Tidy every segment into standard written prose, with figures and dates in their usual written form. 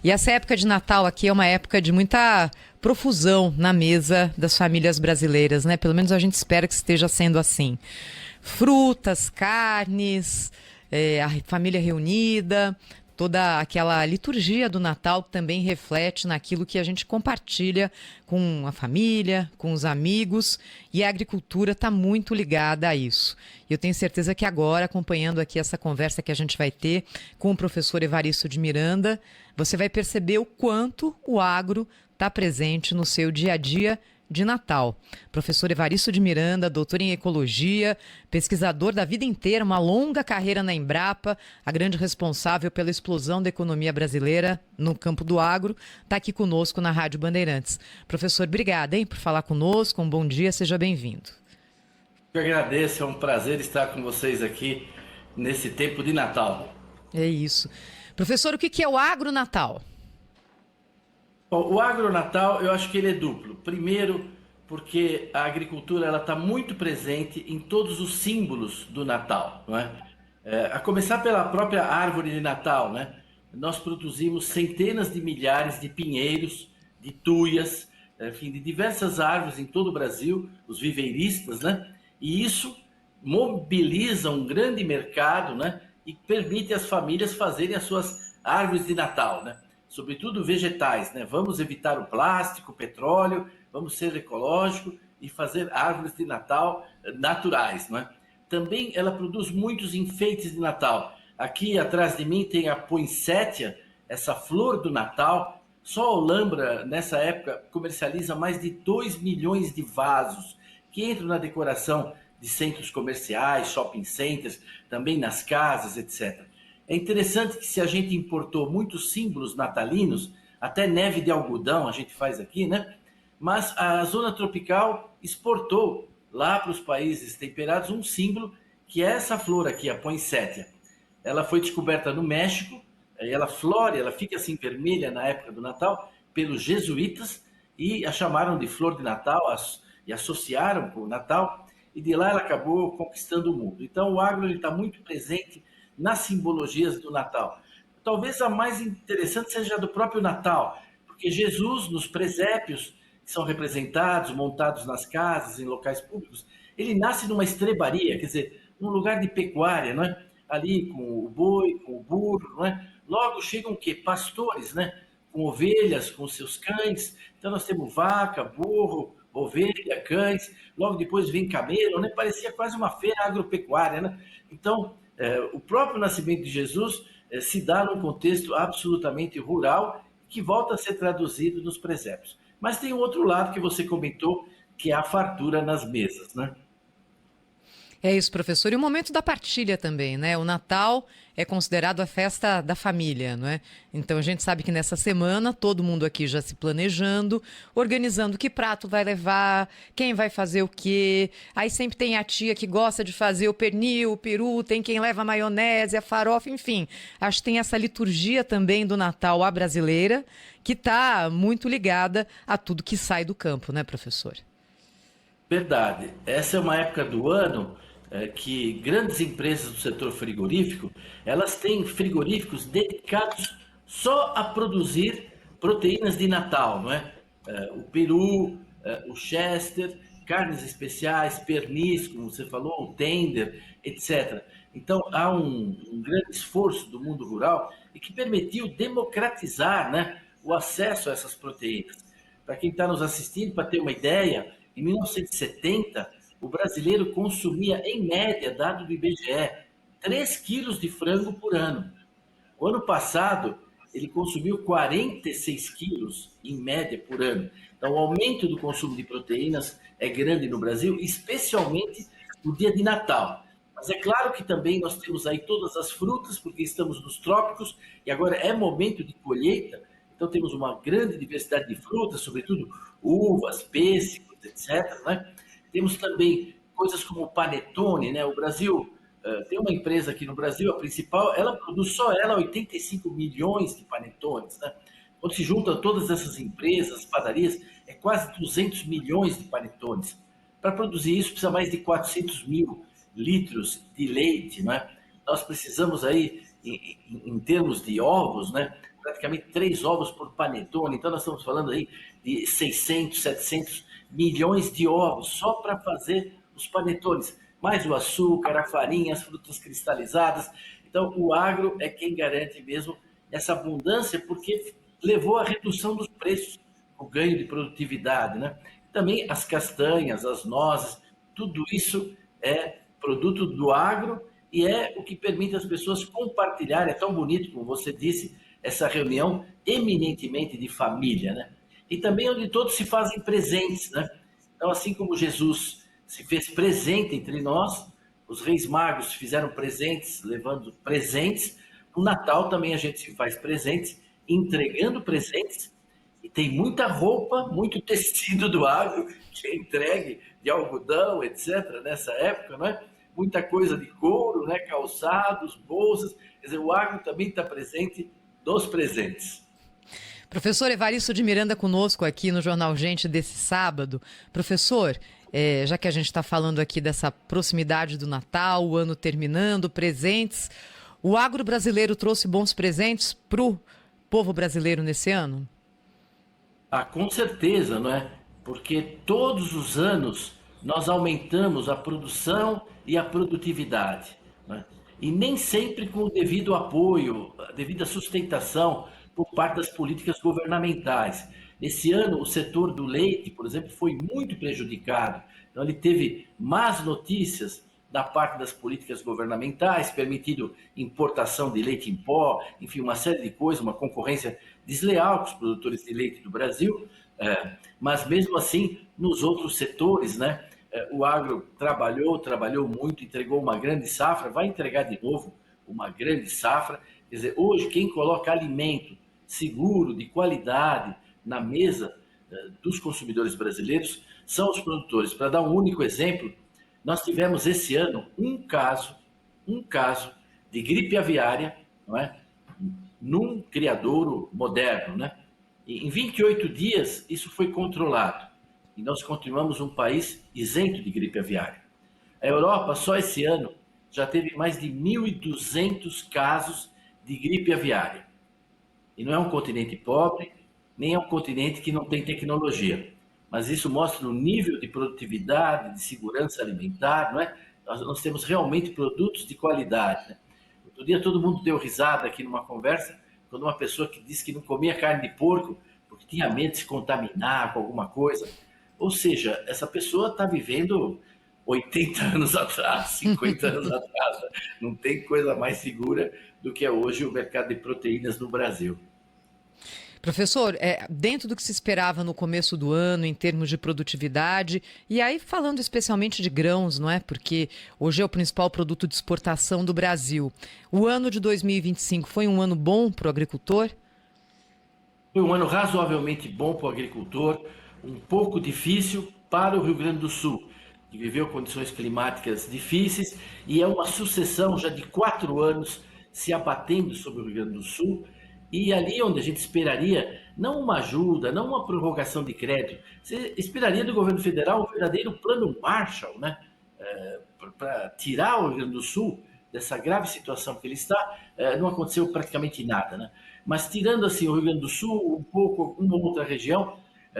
E essa época de Natal aqui é uma época de muita profusão na mesa das famílias brasileiras, né? Pelo menos a gente espera que esteja sendo assim. Frutas, carnes, a família reunida, toda aquela liturgia do Natal também reflete naquilo que a gente compartilha com a família, com os amigos, e a agricultura está muito ligada a isso. Eu tenho certeza que agora, acompanhando aqui essa conversa que a gente vai ter com o professor Evaristo de Miranda, você vai perceber o quanto o agro está presente no seu dia a dia de Natal. Professor Evaristo de Miranda, doutor em ecologia, pesquisador da vida inteira, uma longa carreira na Embrapa, a grande responsável pela explosão da economia brasileira no campo do agro, está aqui conosco na Rádio Bandeirantes. Professor, obrigada, hein, por falar conosco. Um bom dia, seja bem-vindo. Eu agradeço, é um prazer estar com vocês aqui nesse tempo de Natal. É isso. Professor, o que é o agronatal? Bom, o agronatal, eu acho que ele é duplo. Primeiro, porque a agricultura ela está muito presente em todos os símbolos do Natal, não é? A começar pela própria árvore de Natal, né? Nós produzimos centenas de milhares de pinheiros, de tuias, enfim, de diversas árvores em todo o Brasil, os viveiristas, né? E isso mobiliza um grande mercado, né? E permite às famílias fazerem as suas árvores de Natal, né? Sobretudo vegetais, né? Vamos evitar o plástico, o petróleo, vamos ser ecológico e fazer árvores de Natal naturais, não é? Também ela produz muitos enfeites de Natal. Aqui atrás de mim tem a poinsettia, essa flor do Natal. Só a Olambra, nessa época, comercializa mais de 2 milhões de vasos que entram na decoração de centros comerciais, shopping centers, também nas casas, etc. É interessante que se a gente importou muitos símbolos natalinos, até neve de algodão a gente faz aqui, né? Mas a zona tropical exportou lá para os países temperados um símbolo que é essa flor aqui, a poinsettia. Ela foi descoberta no México, ela flore, ela fica assim vermelha na época do Natal pelos jesuítas e a chamaram de flor de Natal e associaram com o Natal, e de lá ela acabou conquistando o mundo. Então o agro está muito presente nas simbologias do Natal. Talvez a mais interessante seja a do próprio Natal, porque Jesus, nos presépios que são representados, montados nas casas, em locais públicos, ele nasce numa estrebaria, quer dizer, num lugar de pecuária, não é? Ali com o boi, com o burro, não é? Logo chegam o quê? Pastores, né? Com ovelhas, com seus cães. Então nós temos vaca, burro, ovelha, cães. Logo depois vem camelo, né? Parecia quase uma feira agropecuária, né? Então, o próprio nascimento de Jesus se dá num contexto absolutamente rural que volta a ser traduzido nos presépios. Mas tem um outro lado que você comentou, que é a fartura nas mesas, né? É isso, professor. E o momento da partilha também, né? O Natal é considerado a festa da família, não é? Então a gente sabe que nessa semana todo mundo aqui já se planejando, organizando que prato vai levar, quem vai fazer o quê. Aí sempre tem a tia que gosta de fazer o pernil, o peru, tem quem leva a maionese, a farofa, enfim. Acho que tem essa liturgia também do Natal à brasileira, que está muito ligada a tudo que sai do campo, né, professor? Verdade. Essa é uma época do ano que grandes empresas do setor frigorífico, elas têm frigoríficos dedicados só a produzir proteínas de Natal, não é? O peru, o chester, carnes especiais, pernis, como você falou, o tender, etc. Então há um grande esforço do mundo rural e que permitiu democratizar, né, o acesso a essas proteínas. Para quem está nos assistindo, para ter uma ideia, em 1970, o brasileiro consumia, em média, dado do IBGE, 3 quilos de frango por ano. O ano passado, ele consumiu 46 quilos, em média, por ano. Então, o aumento do consumo de proteínas é grande no Brasil, especialmente no dia de Natal. Mas é claro que também nós temos aí todas as frutas, porque estamos nos trópicos e agora é momento de colheita. Então, temos uma grande diversidade de frutas, sobretudo uvas, pêssegos, etc. Né? Temos também coisas como o panetone, né? O Brasil tem uma empresa aqui no Brasil, a principal, ela produz só ela 85 milhões de panetones, né? Quando se juntam todas essas empresas, padarias, é quase 200 milhões de panetones. Para produzir isso, precisa mais de 400 mil litros de leite, né? Nós precisamos aí, em termos de ovos, né? praticamente 3 ovos por panetone. Então nós estamos falando aí de 600, 700 milhões de ovos só para fazer os panetones, mais o açúcar, a farinha, as frutas cristalizadas. Então o agro é quem garante mesmo essa abundância, porque levou à redução dos preços, o ganho de produtividade, né? Também as castanhas, as nozes, tudo isso é produto do agro e é o que permite as pessoas compartilhar. É tão bonito, como você disse, essa reunião eminentemente de família, né? E também onde todos se fazem presentes, né? Então, assim como Jesus se fez presente entre nós, os reis magos se fizeram presentes, levando presentes. No Natal também a gente se faz presentes, entregando presentes. E tem muita roupa, muito tecido do agro que é entregue, de algodão, etc., nessa época, não é? Muita coisa de couro, né? Calçados, bolsas. Quer dizer, o agro também está presente nos presentes. Professor Evaristo de Miranda conosco aqui no Jornal Gente desse sábado. Professor, já que a gente está falando aqui dessa proximidade do Natal, o ano terminando, presentes, o agro brasileiro trouxe bons presentes para o povo brasileiro nesse ano? Ah, com certeza, não é? Porque todos os anos nós aumentamos a produção e a produtividade, né? E nem sempre com o devido apoio, a devida sustentação por parte das políticas governamentais. Esse ano, o setor do leite, por exemplo, foi muito prejudicado. Então, ele teve más notícias da parte das políticas governamentais, permitindo importação de leite em pó, enfim, uma série de coisas, uma concorrência desleal com os produtores de leite do Brasil, mas mesmo assim, nos outros setores, né, o agro trabalhou muito, entregou uma grande safra, vai entregar de novo uma grande safra. Quer dizer, hoje quem coloca alimento seguro, de qualidade, na mesa dos consumidores brasileiros são os produtores. Para dar um único exemplo, nós tivemos esse ano um caso de gripe aviária, não é? Num criadouro moderno, né? E em 28 dias isso foi controlado e nós continuamos um país isento de gripe aviária. A Europa só esse ano já teve mais de 1.200 casos de gripe aviária. E não é um continente pobre, nem é um continente que não tem tecnologia. Mas isso mostra o nível de produtividade, de segurança alimentar, não é? Nós temos realmente produtos de qualidade, né? Outro dia todo mundo deu risada aqui numa conversa, quando uma pessoa que disse que não comia carne de porco porque tinha medo de se contaminar com alguma coisa. Ou seja, essa pessoa está vivendo 80 anos atrás, 50 anos atrás. Não tem coisa mais segura do que é hoje o mercado de proteínas no Brasil. Professor, dentro do que se esperava no começo do ano, em termos de produtividade, e aí falando especialmente de grãos, não é? Porque hoje é o principal produto de exportação do Brasil. O ano de 2025 foi um ano bom para o agricultor? Foi um ano razoavelmente bom para o agricultor, um pouco difícil para o Rio Grande do Sul, que viveu condições climáticas difíceis, e é uma sucessão já de 4 anos se abatendo sobre o Rio Grande do Sul. E ali onde a gente esperaria, não uma ajuda, não uma prorrogação de crédito, você esperaria do governo federal um verdadeiro plano Marshall, né? Para tirar o Rio Grande do Sul dessa grave situação que ele está, não aconteceu praticamente nada, né? Mas tirando assim o Rio Grande do Sul, um pouco uma outra região,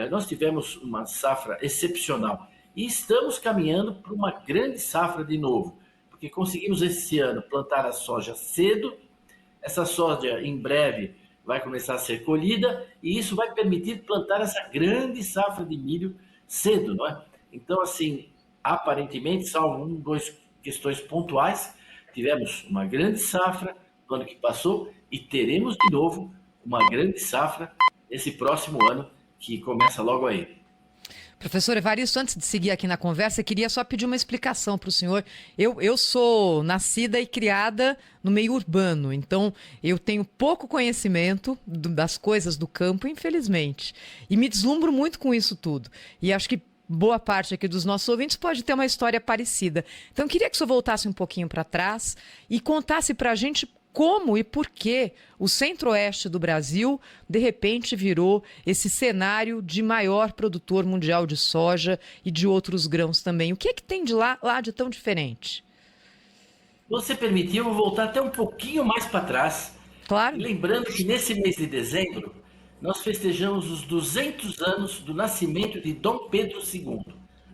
nós tivemos uma safra excepcional. E estamos caminhando para uma grande safra de novo, porque conseguimos esse ano plantar a soja cedo. Essa soja, em breve, vai começar a ser colhida e isso vai permitir plantar essa grande safra de milho cedo, não é? Então, assim, aparentemente, salvo 2 questões pontuais, tivemos uma grande safra no ano que passou e teremos de novo uma grande safra esse próximo ano, que começa logo aí. Professor Evaristo, antes de seguir aqui na conversa, eu queria só pedir uma explicação para o senhor. Eu sou nascida e criada no meio urbano, então eu tenho pouco conhecimento das coisas do campo, infelizmente. E me deslumbro muito com isso tudo. E acho que boa parte aqui dos nossos ouvintes pode ter uma história parecida. Então eu queria que o senhor voltasse um pouquinho para trás e contasse para a gente como e por que o centro-oeste do Brasil, de repente, virou esse cenário de maior produtor mundial de soja e de outros grãos também. O que é que tem de lá de tão diferente? Se você permitir, eu vou voltar até um pouquinho mais para trás. Claro. E lembrando que nesse mês de dezembro, nós festejamos os 200 anos do nascimento de Dom Pedro II.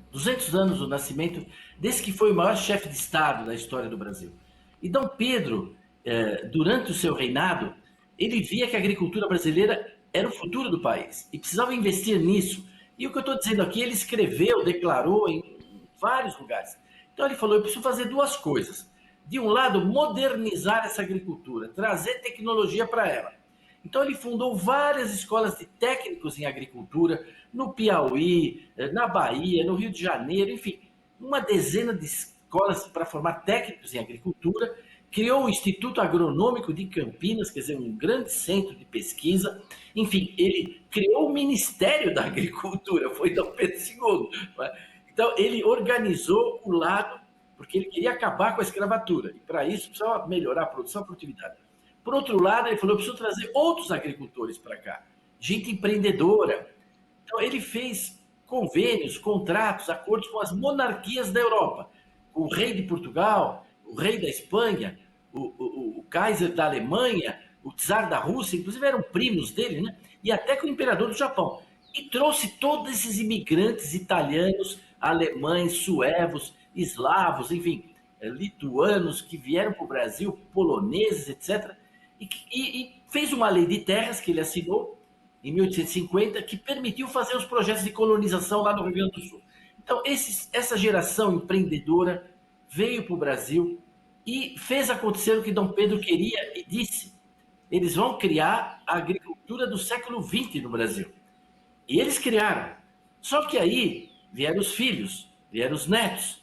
200 anos do nascimento desse que foi o maior chefe de Estado da história do Brasil. E Dom Pedro, durante o seu reinado, ele via que a agricultura brasileira era o futuro do país e precisava investir nisso. E o que eu estou dizendo aqui, ele escreveu, declarou em vários lugares. Então ele falou, eu preciso fazer duas coisas. De um lado, modernizar essa agricultura, trazer tecnologia para ela. Então ele fundou várias escolas de técnicos em agricultura, no Piauí, na Bahia, no Rio de Janeiro, enfim, uma dezena de escolas para formar técnicos em agricultura, criou o Instituto Agronômico de Campinas, quer dizer, um grande centro de pesquisa, enfim, ele criou o Ministério da Agricultura, foi Dom Pedro II. Então ele organizou o lado, porque ele queria acabar com a escravatura, e para isso precisava melhorar a produção e a produtividade. Por outro lado, ele falou, eu preciso trazer outros agricultores para cá, gente empreendedora. Então, ele fez convênios, contratos, acordos com as monarquias da Europa, com o rei de Portugal, o rei da Espanha, o Kaiser da Alemanha, o czar da Rússia, inclusive eram primos dele, né? E até com o imperador do Japão. E trouxe todos esses imigrantes italianos, alemães, suevos, eslavos, enfim, lituanos que vieram para o Brasil, poloneses, etc., e fez uma lei de terras que ele assinou em 1850 que permitiu fazer os projetos de colonização lá no Rio Grande do Sul. Então, essa geração empreendedora veio para o Brasil e fez acontecer o que Dom Pedro queria e disse. Eles vão criar a agricultura do século XX no Brasil. E eles criaram. Só que aí vieram os filhos, vieram os netos.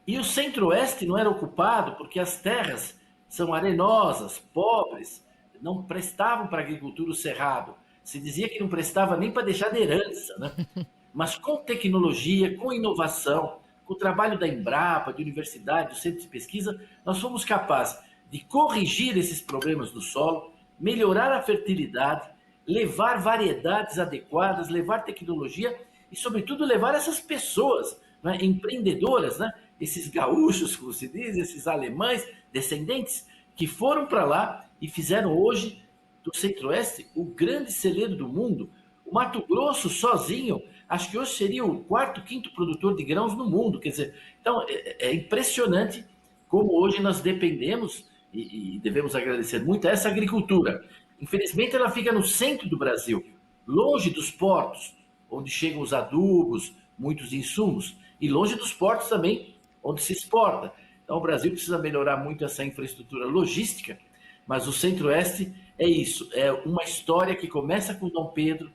E o centro-oeste não era ocupado porque as terras são arenosas, pobres, não prestavam para a agricultura o cerrado. Se dizia que não prestava nem para deixar de herança, né? Mas com tecnologia, com inovação, com o trabalho da Embrapa, de universidade, do centro de pesquisa, nós fomos capazes de corrigir esses problemas do solo, melhorar a fertilidade, levar variedades adequadas, levar tecnologia e, sobretudo, levar essas pessoas, né, empreendedoras, né, esses gaúchos, como se diz, esses alemães, descendentes, que foram para lá e fizeram hoje do Centro-Oeste o grande celeiro do mundo. O Mato Grosso, sozinho, acho que hoje seria o quarto, quinto produtor de grãos no mundo. Quer dizer, então, é impressionante como hoje nós dependemos, e devemos agradecer muito, a essa agricultura. Infelizmente, ela fica no centro do Brasil, longe dos portos, onde chegam os adubos, muitos insumos, e longe dos portos também, onde se exporta. Então, o Brasil precisa melhorar muito essa infraestrutura logística, mas o Centro-Oeste é isso, é uma história que começa com Dom Pedro,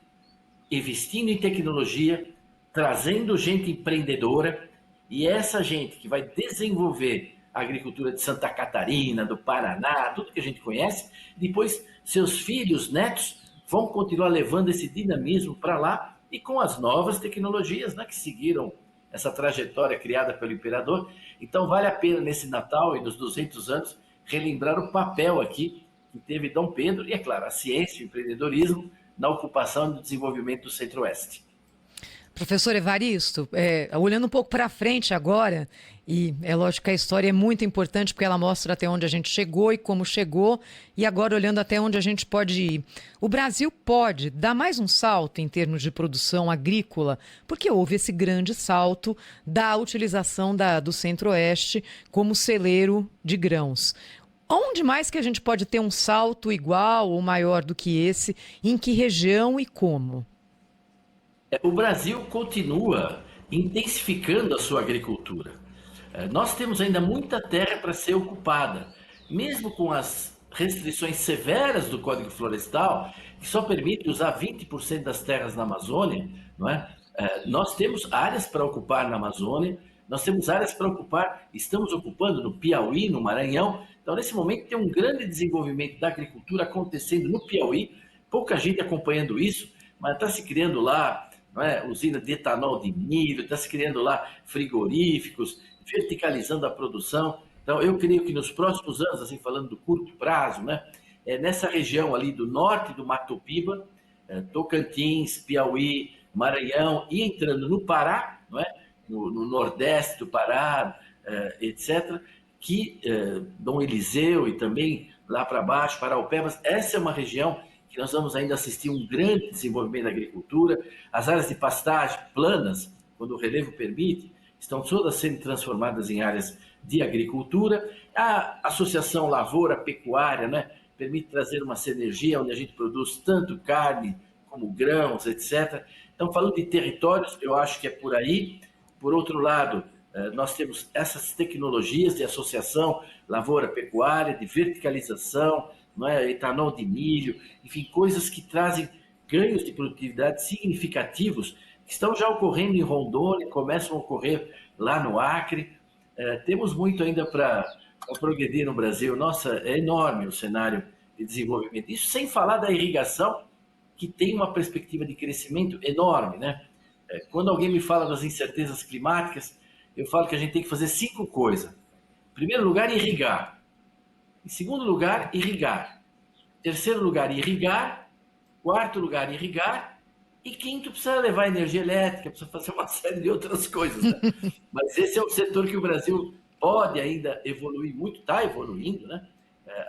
investindo em tecnologia, trazendo gente empreendedora, e essa gente que vai desenvolver a agricultura de Santa Catarina, do Paraná, tudo que a gente conhece, depois seus filhos, netos, vão continuar levando esse dinamismo para lá, e com as novas tecnologias, né, que seguiram essa trajetória criada pelo imperador. Então vale a pena nesse Natal e nos 200 anos relembrar o papel aqui que teve Dom Pedro e, é claro, a ciência e o empreendedorismo na ocupação e no desenvolvimento do Centro-Oeste. Professor Evaristo, olhando um pouco para frente agora, e é lógico que a história é muito importante porque ela mostra até onde a gente chegou e como chegou, e agora olhando até onde a gente pode ir. O Brasil pode dar mais um salto em termos de produção agrícola, porque houve esse grande salto da utilização do Centro-Oeste como celeiro de grãos. Onde mais que a gente pode ter um salto igual ou maior do que esse? Em que região e como? O Brasil continua intensificando a sua agricultura. Nós temos ainda muita terra para ser ocupada, mesmo com as restrições severas do Código Florestal, que só permite usar 20% das terras na Amazônia, não é? Nós temos áreas para ocupar na Amazônia, nós temos áreas para ocupar, estamos ocupando no Piauí, no Maranhão. Então, nesse momento, tem um grande desenvolvimento da agricultura acontecendo no Piauí, pouca gente acompanhando isso, mas está se criando lá, não é, usina de etanol de milho, está se criando lá frigoríficos, verticalizando a produção. Então, eu creio que nos próximos anos, assim, falando do curto prazo, né, nessa região ali do norte do Mato Piba, Tocantins, Piauí, Maranhão, e entrando no Pará, não é, no nordeste do Pará, etc., que Dom Eliseu e também lá para baixo, Paraupebas. Essa é uma região que nós vamos ainda assistir um grande desenvolvimento da agricultura. As áreas de pastagem planas, quando o relevo permite, estão todas sendo transformadas em áreas de agricultura. A associação lavoura-pecuária, né, permite trazer uma sinergia onde a gente produz tanto carne como grãos, etc. Então, falando de territórios, eu acho que é por aí. Por outro lado, nós temos essas tecnologias de associação lavoura-pecuária, de verticalização, não é? Etanol de milho, enfim, coisas que trazem ganhos de produtividade significativos, que estão já ocorrendo em Rondônia, começam a ocorrer lá no Acre. Temos muito ainda para progredir no Brasil. Nossa, é enorme o cenário de desenvolvimento. Isso sem falar da irrigação, que tem uma perspectiva de crescimento enorme, né? Quando alguém me fala das incertezas climáticas, eu falo que a gente tem que fazer 5 coisas. Em primeiro lugar, irrigar. Em segundo lugar, irrigar. Em terceiro lugar, irrigar. Quarto lugar, irrigar. E quinto, precisa levar energia elétrica, precisa fazer uma série de outras coisas, né? Mas esse é um setor que o Brasil pode ainda evoluir muito, está evoluindo, né?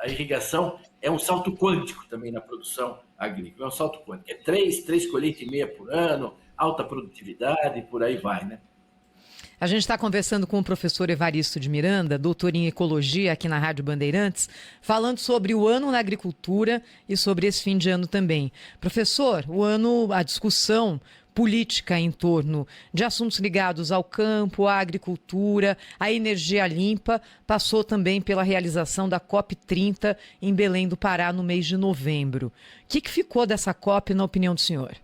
A irrigação é um salto quântico também na produção agrícola, é um salto quântico. É 3 colheitas e meia por ano, alta produtividade, por aí vai, né? A gente está conversando com o professor Evaristo de Miranda, doutor em ecologia aqui na Rádio Bandeirantes, falando sobre o ano na agricultura e sobre esse fim de ano também. Professor, a discussão política em torno de assuntos ligados ao campo, à agricultura, à energia limpa, passou também pela realização da COP30 em Belém do Pará no mês de novembro. O que ficou dessa COP, na opinião do senhor?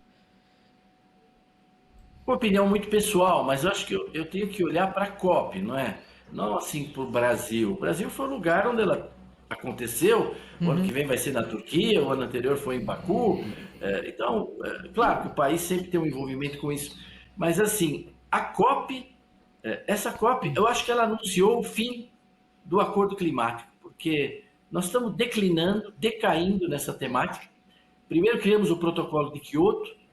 Uma opinião muito pessoal, mas eu acho que eu tenho que olhar para a COP, não é? Não assim para o Brasil. O Brasil foi o lugar onde ela aconteceu. O ano que vem vai ser na Turquia, o ano anterior foi em Baku. Então, claro que o país sempre tem um envolvimento com isso. Mas, assim, a COP, essa COP, eu acho que ela anunciou o fim do acordo climático, porque nós estamos decaindo nessa temática. Primeiro criamos o protocolo de Kyoto.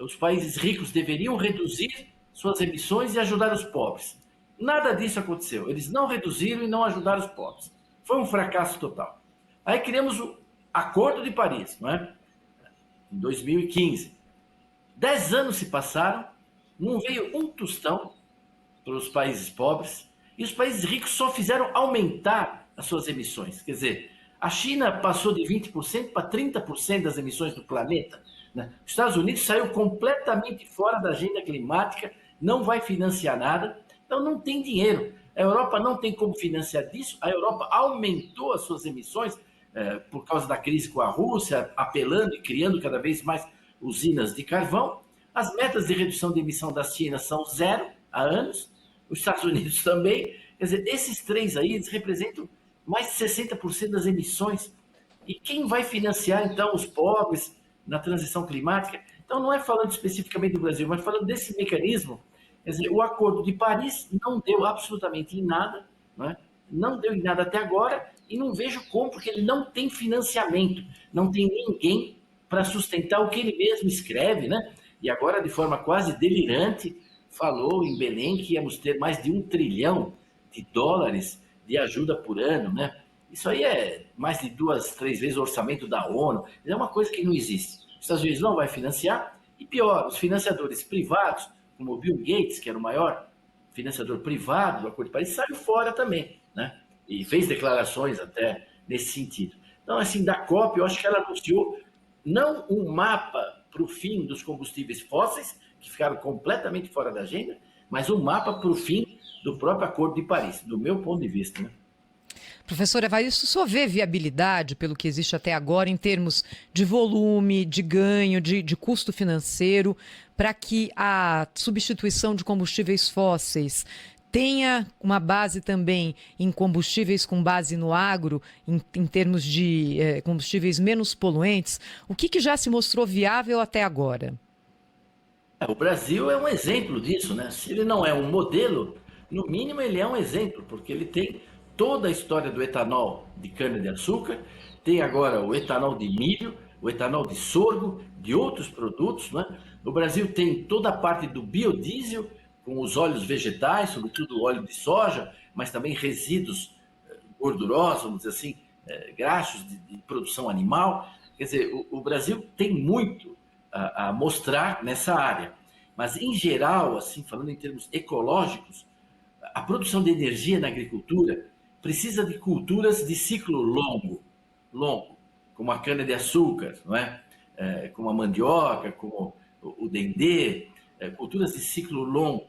Os países ricos deveriam reduzir suas emissões e ajudar os pobres. Nada disso aconteceu. Eles não reduziram e não ajudaram os pobres. Foi um fracasso total. Aí criamos o Acordo de Paris, não é? Em 2015. 10 anos se passaram, não veio um tostão para os países pobres, e os países ricos só fizeram aumentar as suas emissões. Quer dizer, a China passou de 20% para 30% das emissões do planeta. Os Estados Unidos saiu completamente fora da agenda climática, não vai financiar nada, então não tem dinheiro. A Europa não tem como financiar disso, a Europa aumentou as suas emissões por causa da crise com a Rússia, apelando e criando cada vez mais usinas de carvão. As metas de redução de emissão da China são 0 há anos, os Estados Unidos também. Quer dizer, esses 3 aí, eles representam mais de 60% das emissões. E quem vai financiar, então, os pobres na transição climática? Então, não é falando especificamente do Brasil, mas falando desse mecanismo. Quer dizer, o Acordo de Paris não deu absolutamente em nada, não deu em nada até agora, e não vejo como, porque ele não tem financiamento, não tem ninguém para sustentar o que ele mesmo escreve, né? E agora, de forma quase delirante, falou em Belém que íamos ter mais de $1 trilhão de ajuda por ano, né? Isso aí é mais de 2, 3 vezes o orçamento da ONU. É uma coisa que não existe. Os Estados Unidos não vai financiar. E pior, os financiadores privados, como o Bill Gates, que era o maior financiador privado do Acordo de Paris, saiu fora também, né? E fez declarações até nesse sentido. Então, assim, da COP, eu acho que ela anunciou não um mapa para o fim dos combustíveis fósseis, que ficaram completamente fora da agenda, mas um mapa para o fim do próprio Acordo de Paris, do meu ponto de vista, né? Professor Evaristo, só vê viabilidade, pelo que existe até agora, em termos de volume, de ganho, de custo financeiro, para que a substituição de combustíveis fósseis tenha uma base também em combustíveis com base no agro, em termos de combustíveis menos poluentes? O que já se mostrou viável até agora? O Brasil é um exemplo disso, né? Se ele não é um modelo, no mínimo ele é um exemplo, porque ele tem toda a história do etanol de cana-de-açúcar, tem agora o etanol de milho, o etanol de sorgo, de outros produtos, né? O Brasil tem toda a parte do biodiesel, com os óleos vegetais, sobretudo o óleo de soja, mas também resíduos gordurosos, vamos dizer assim, graxos de produção animal. Quer dizer, o Brasil tem muito a mostrar nessa área. Mas, em geral, assim, falando em termos ecológicos, a produção de energia na agricultura precisa de culturas de ciclo longo, como a cana-de-açúcar, não é? Como a mandioca, como o dendê, culturas de ciclo longo,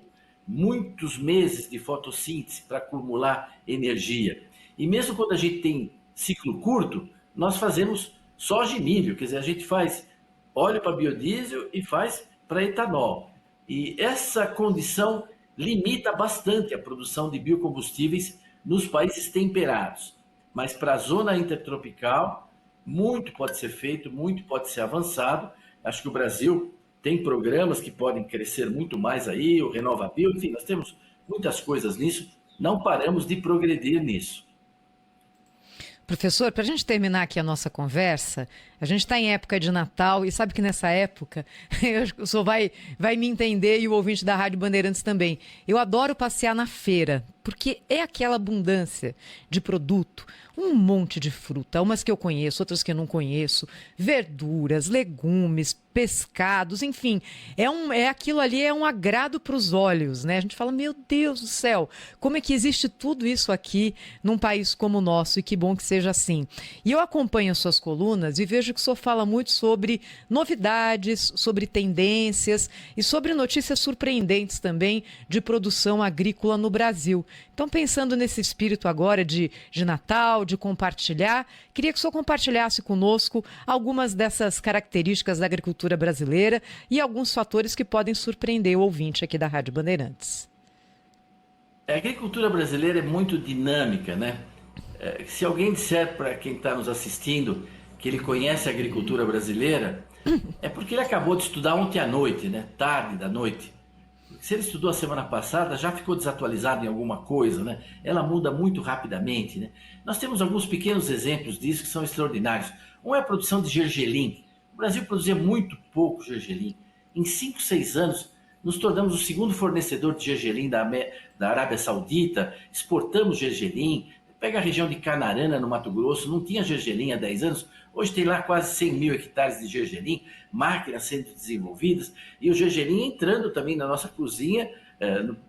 muitos meses de fotossíntese para acumular energia. E mesmo quando a gente tem ciclo curto, nós fazemos soja e milho, quer dizer, a gente faz óleo para biodiesel e faz para etanol. E essa condição limita bastante a produção de biocombustíveis nos países temperados. Mas para a zona intertropical, muito pode ser feito, muito pode ser avançado. Acho que o Brasil tem programas que podem crescer muito mais aí, o RenovaBio, enfim, nós temos muitas coisas nisso, não paramos de progredir nisso. Professor, para a gente terminar aqui a nossa conversa, a gente está em época de Natal e sabe que nessa época, o senhor vai me entender e o ouvinte da Rádio Bandeirantes também. Eu adoro passear na feira, porque é aquela abundância de produto, um monte de fruta, umas que eu conheço, outras que eu não conheço, verduras, legumes, pescados, enfim, aquilo ali é um agrado para os olhos, né? A gente fala, meu Deus do céu, como é que existe tudo isso aqui num país como o nosso e que bom que seja assim. E eu acompanho as suas colunas e vejo que o senhor fala muito sobre novidades, sobre tendências e sobre notícias surpreendentes também de produção agrícola no Brasil. Então, pensando nesse espírito agora de Natal, de compartilhar, queria que o senhor compartilhasse conosco algumas dessas características da agricultura brasileira e alguns fatores que podem surpreender o ouvinte aqui da Rádio Bandeirantes. A agricultura brasileira é muito dinâmica, né? Se alguém disser para quem está nos assistindo que ele conhece a agricultura brasileira, é porque ele acabou de estudar ontem à noite, né? Tarde da noite. Se ele estudou a semana passada, já ficou desatualizado em alguma coisa, né? Ela muda muito rapidamente, né? Nós temos alguns pequenos exemplos disso que são extraordinários. Um é a produção de gergelim. O Brasil produzia muito pouco gergelim. Em 5, 6 anos, nos tornamos o segundo fornecedor de gergelim da Arábia Saudita, exportamos gergelim. Pega a região de Canarana, no Mato Grosso, não tinha gergelim há 10 anos, hoje tem lá quase 100 mil hectares de gergelim, máquinas sendo desenvolvidas, e o gergelim entrando também na nossa cozinha,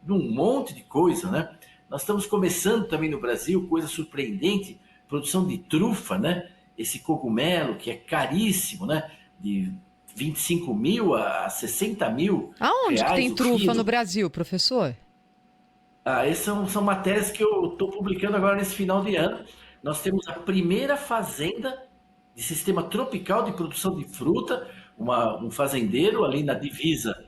num monte de coisa, né? Nós estamos começando também no Brasil, coisa surpreendente, produção de trufa, né? Esse cogumelo que é caríssimo, né? De 25 mil a 60 mil Aonde reais que tem o trufa quilo. no Brasil, professor? Essas são matérias que eu estou publicando agora nesse final de ano. Nós temos a primeira fazenda de sistema tropical de produção de fruta, um fazendeiro ali na divisa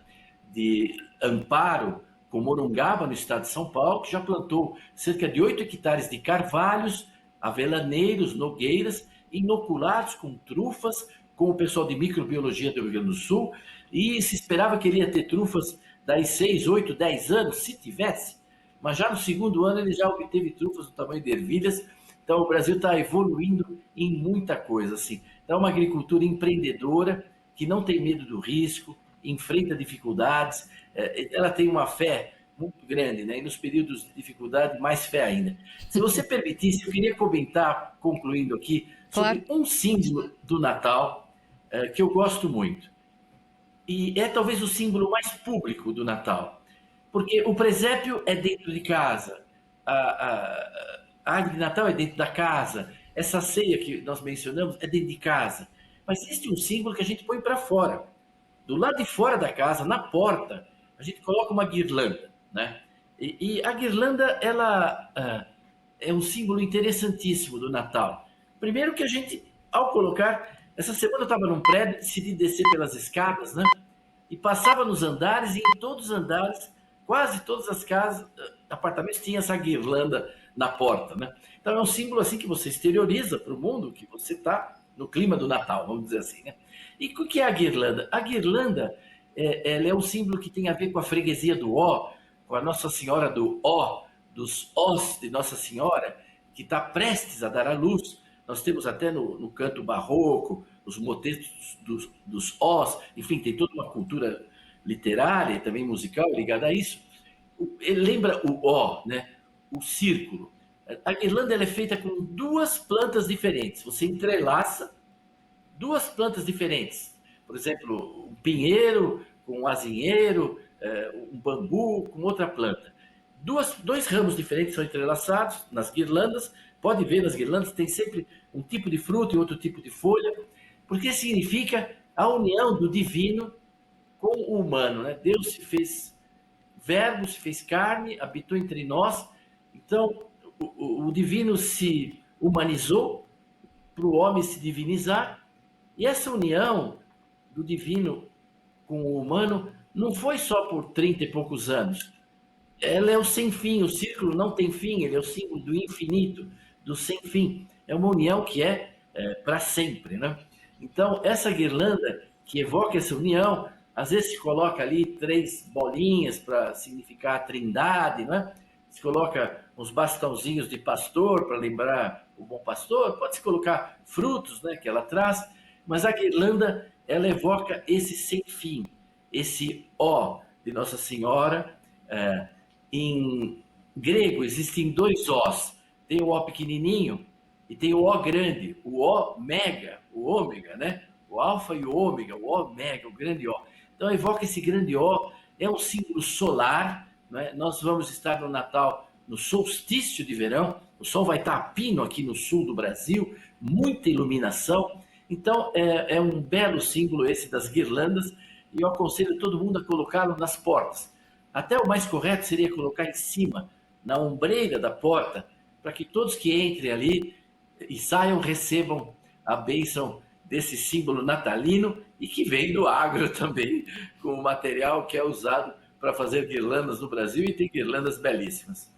de Amparo com Morungaba, no estado de São Paulo, que já plantou cerca de 8 hectares de carvalhos, avelaneiros, nogueiras, inoculados com trufas, com o pessoal de microbiologia do Rio Grande do Sul, e se esperava que ele ia ter trufas daí 6, 8, 10 anos, se tivesse, mas já no segundo ano ele já obteve trufas do tamanho de ervilhas. Então o Brasil está evoluindo em muita coisa, assim. Então é uma agricultura empreendedora, que não tem medo do risco, enfrenta dificuldades, ela tem uma fé muito grande, né? E nos períodos de dificuldade, mais fé ainda. Se você permitisse, eu queria comentar, concluindo aqui, sobre Claro. um símbolo do Natal que eu gosto muito. E é talvez o símbolo mais público do Natal. Porque o presépio é dentro de casa, a árvore de Natal é dentro da casa, essa ceia que nós mencionamos é dentro de casa. Mas existe um símbolo que a gente põe para fora. Do lado de fora da casa, na porta, a gente coloca uma guirlanda, né? E a guirlanda, ela é um símbolo interessantíssimo do Natal. Primeiro que a gente, ao colocar... Essa semana eu estava num prédio, decidi descer pelas escadas, né? E passava nos andares, e em todos os andares, quase todas as casas, apartamentos, tinha essa guirlanda na porta, né? Então é um símbolo assim que você exterioriza para o mundo que você está no clima do Natal, vamos dizer assim, né? E o que é a guirlanda? A guirlanda ela é um símbolo que tem a ver com a freguesia do Ó, com a Nossa Senhora do Ó, dos Ós de Nossa Senhora, que está prestes a dar à luz. Nós temos até no canto barroco, os motetos dos Ós, enfim, tem toda uma cultura literária e também musical ligada a isso. Ele lembra o Ó, né? O círculo. A guirlanda ela é feita com duas plantas diferentes. Você entrelaça duas plantas diferentes. Por exemplo, um pinheiro com um azinheiro, um bambu com outra planta. Dois ramos diferentes são entrelaçados nas guirlandas. Pode ver, nas guirlandas tem sempre um tipo de fruta e outro tipo de folha, porque significa a união do divino com o humano, né? Deus se fez verbo, se fez carne, habitou entre nós. Então, o divino se humanizou para o homem se divinizar. E essa união do divino com o humano não foi só por 30 e poucos anos. Ela é o sem fim, o círculo não tem fim, ele é o símbolo do infinito, do sem fim. É uma união que para sempre, né? Então, essa guirlanda que evoca essa união, às vezes se coloca ali 3 bolinhas para significar a trindade, né? Se coloca uns bastãozinhos de pastor para lembrar o bom pastor, pode-se colocar frutos, né, que ela traz, mas a guirlanda, ela evoca esse sem fim, esse ó de Nossa Senhora. Em grego existem 2 Os, tem o Ó pequenininho e tem o Ó grande, o Ó mega, o ômega, né? O alfa e o ômega, o Ó mega, o grande Ó. Então evoca esse grande Ó, é um símbolo solar, né? Nós vamos estar no Natal no solstício de verão, o sol vai estar a pino aqui no sul do Brasil, muita iluminação. Então é um belo símbolo esse das guirlandas, e eu aconselho todo mundo a colocá-lo nas portas. Até o mais correto seria colocar em cima, na ombreira da porta, para que todos que entrem ali e saiam recebam a bênção desse símbolo natalino e que vem do agro também, com o material que é usado para fazer guirlandas no Brasil, e tem guirlandas belíssimas.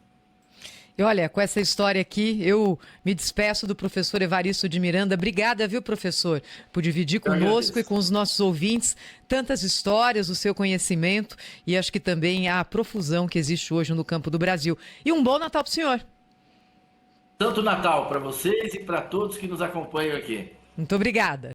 E olha, com essa história aqui, eu me despeço do professor Evaristo de Miranda. Obrigada, viu, professor, por dividir conosco e com os nossos ouvintes tantas histórias, o seu conhecimento e acho que também a profusão que existe hoje no campo do Brasil. E um bom Natal para o senhor. Santo Natal para vocês e para todos que nos acompanham aqui. Muito obrigada.